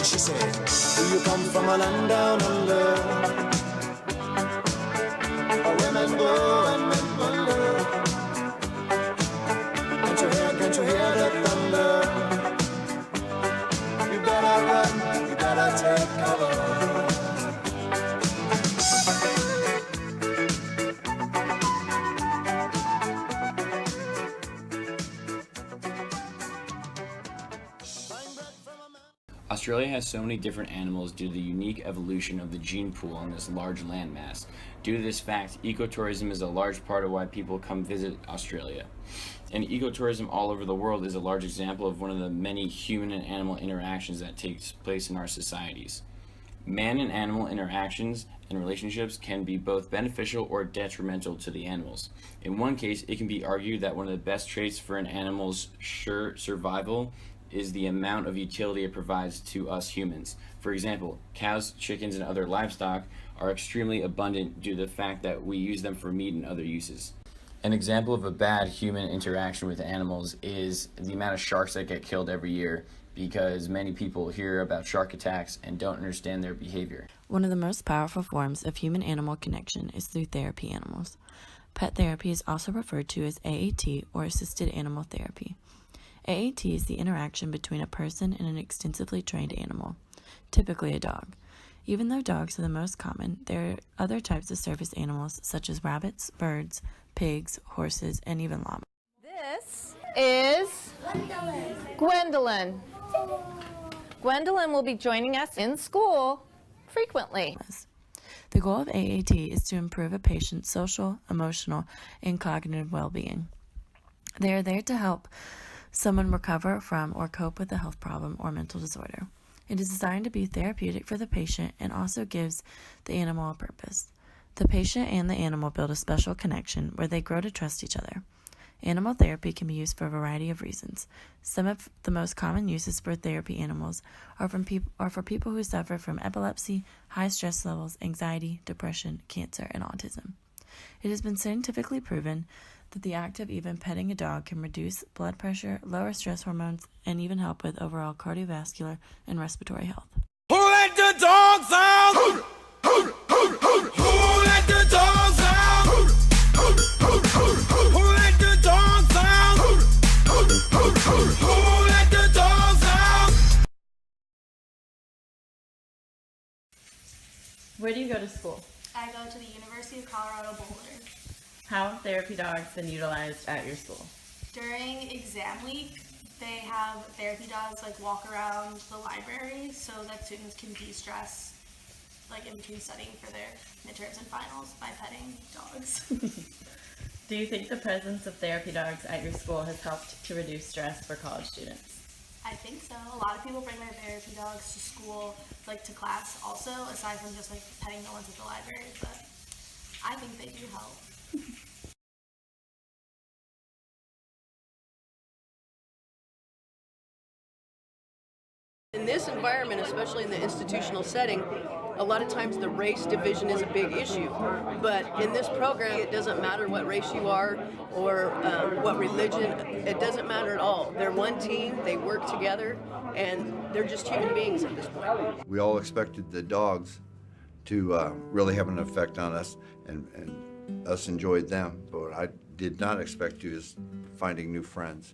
She said, do you come from a land down under? Where women go and men wonder. Can't you hear the thunder? You better run, you better take cover. Australia has so many different animals due to the unique evolution of the gene pool on this large landmass. Due to this fact, ecotourism is a large part of why people come visit Australia. And ecotourism all over the world is a large example of one of the many human and animal interactions that takes place in our societies. Man and animal interactions and relationships can be both beneficial or detrimental to the animals. In one case, it can be argued that one of the best traits for an animal's survival is the amount of utility it provides to us humans. For example, cows, chickens, and other livestock are extremely abundant due to the fact that we use them for meat and other uses. An example of a bad human interaction with animals is the amount of sharks that get killed every year, because many people hear about shark attacks and don't understand their behavior. One of the most powerful forms of human-animal connection is through therapy animals. Pet therapy is also referred to as AAT, or assisted animal therapy. AAT is the interaction between a person and an extensively trained animal, typically a dog. Even though dogs are the most common, there are other types of service animals such as rabbits, birds, pigs, horses, and even llamas. This is Gwendolyn. Gwendolyn will be joining us in school frequently. The goal of AAT is to improve a patient's social, emotional, and cognitive well-being. They are there to help someone recover from or cope with a health problem or mental disorder. It is designed to be therapeutic for the patient and also gives the animal a purpose. The patient and the animal build a special connection where they grow to trust each other. Animal therapy can be used for a variety of reasons. Some of the most common uses for therapy animals are for people who suffer from epilepsy, high stress levels, anxiety, depression, cancer, and autism. It has been scientifically proven that the act of even petting a dog can reduce blood pressure, lower stress hormones, and even help with overall cardiovascular and respiratory health. Who let the dogs out? Who let the dogs out? Who let the dogs out? Who let the dogs out? Where do you go to school? I go to the University of Colorado Boulder. How have therapy dogs been utilized at your school? During exam week, they have therapy dogs walk around the library so that students can de-stress in between studying for their midterms and finals by petting dogs. Do you think the presence of therapy dogs at your school has helped to reduce stress for college students? I think so. A lot of people bring their therapy dogs to school, to class also, aside from just petting the ones at the library, but I think they do help. In this environment, especially in the institutional setting, a lot of times the race division is a big issue. But in this program, it doesn't matter what race you are or what religion, it doesn't matter at all. They're one team, they work together, and they're just human beings at this point. We all expected the dogs to really have an effect on us, and us enjoyed them, but what I did not expect to is finding new friends.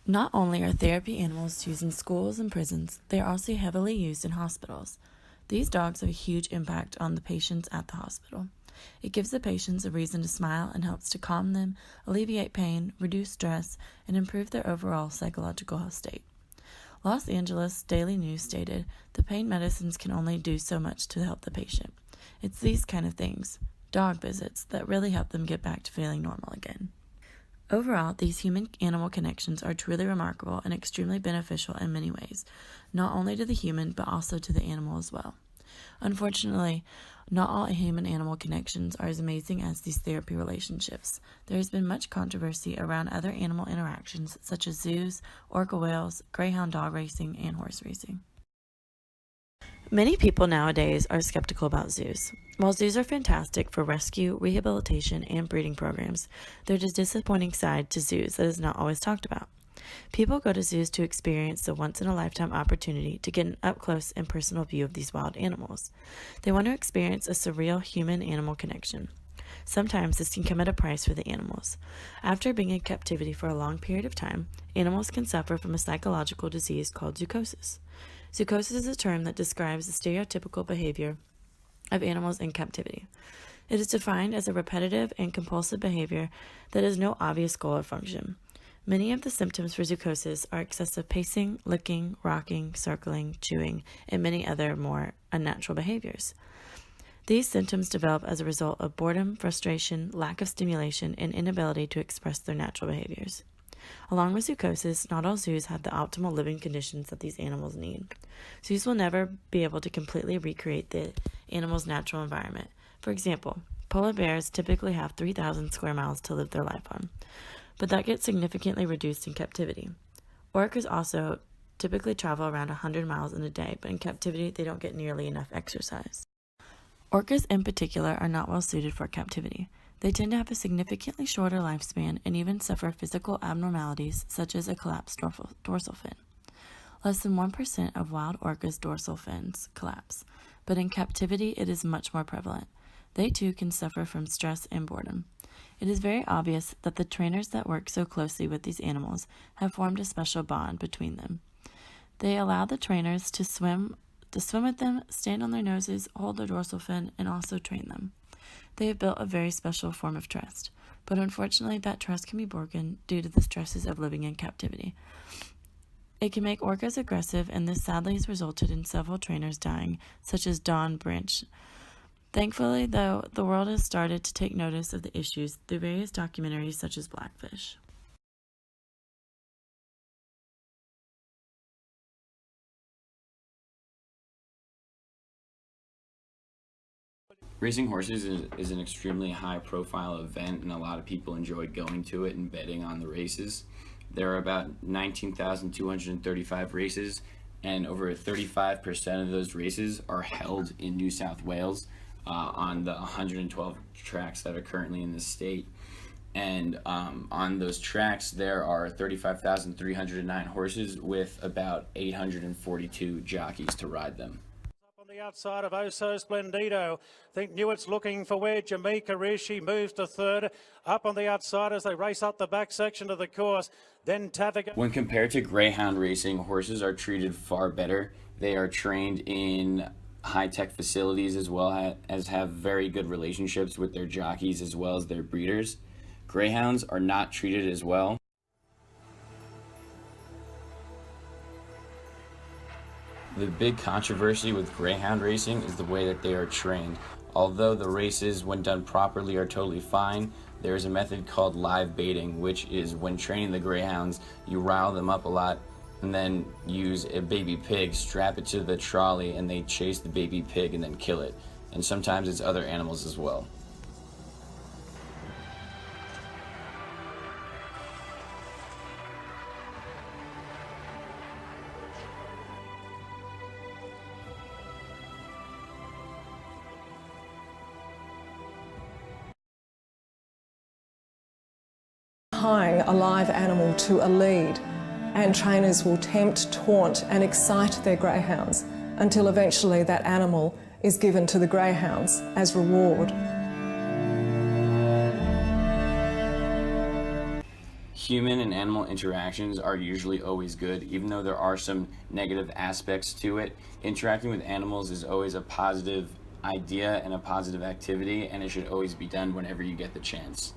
Not only are therapy animals used in schools and prisons, they are also heavily used in hospitals. These dogs have a huge impact on the patients at the hospital. It gives the patients a reason to smile and helps to calm them, alleviate pain, reduce stress, and improve their overall psychological health state. Los Angeles Daily News stated, "The pain medicines can only do so much to help the patient. It's these kind of things, dog visits, that really help them get back to feeling normal again." Overall, these human-animal connections are truly remarkable and extremely beneficial in many ways, not only to the human, but also to the animal as well. Unfortunately, not all human-animal connections are as amazing as these therapy relationships. There has been much controversy around other animal interactions, such as zoos, orca whales, greyhound dog racing, and horse racing. Many people nowadays are skeptical about zoos. While zoos are fantastic for rescue, rehabilitation, and breeding programs, there's a disappointing side to zoos that is not always talked about. People go to zoos to experience the once-in-a-lifetime opportunity to get an up-close and personal view of these wild animals. They want to experience a surreal human-animal connection. Sometimes this can come at a price for the animals. After being in captivity for a long period of time, animals can suffer from a psychological disease called zoochosis. Zoochosis is a term that describes the stereotypical behavior of animals in captivity. It is defined as a repetitive and compulsive behavior that has no obvious goal or function. Many of the symptoms for zoochosis are excessive pacing, licking, rocking, circling, chewing, and many other more unnatural behaviors. These symptoms develop as a result of boredom, frustration, lack of stimulation, and inability to express their natural behaviors. Along with zoochosis, not all zoos have the optimal living conditions that these animals need. Zoos will never be able to completely recreate the animal's natural environment. For example, polar bears typically have 3,000 square miles to live their life on, but that gets significantly reduced in captivity. Orcas also typically travel around 100 miles in a day, but in captivity they don't get nearly enough exercise. Orcas in particular are not well suited for captivity. They tend to have a significantly shorter lifespan and even suffer physical abnormalities such as a collapsed dorsal fin. Less than 1% of wild orcas' dorsal fins collapse, but in captivity it is much more prevalent. They too can suffer from stress and boredom. It is very obvious that the trainers that work so closely with these animals have formed a special bond between them. They allow the trainers to swim with them, stand on their noses, hold their dorsal fin, and also train them. They have built a very special form of trust, but unfortunately that trust can be broken due to the stresses of living in captivity. It can make orcas aggressive, and this sadly has resulted in several trainers dying, such as Don Branch. Thankfully, though, the world has started to take notice of the issues through various documentaries such as Blackfish. Racing horses is an extremely high-profile event, and a lot of people enjoy going to it and betting on the races. There are about 19,235 races, and over 35% of those races are held in New South Wales on the 112 tracks that are currently in the state. And on those tracks, there are 35,309 horses with about 842 jockeys to ride them. On the outside of Oso Splendido, think Newitt's looking for where Jamaica is. She moves to third. Up on the outside as they race up the back section of the course. Then Taviga. When compared to greyhound racing, horses are treated far better. They are trained in high-tech facilities as well as have very good relationships with their jockeys as well as their breeders. Greyhounds are not treated as well. The big controversy with greyhound racing is the way that they are trained. Although the races, when done properly, are totally fine, there is a method called live baiting, which is when training the greyhounds, you rile them up a lot and then use a baby pig, strap it to the trolley, and they chase the baby pig and then kill it. And sometimes it's other animals as well. Tying a live animal to a lead, and trainers will tempt, taunt and excite their greyhounds until eventually that animal is given to the greyhounds as reward. Human and animal interactions are usually always good, even though there are some negative aspects to it. Interacting with animals is always a positive idea and a positive activity, and it should always be done whenever you get the chance.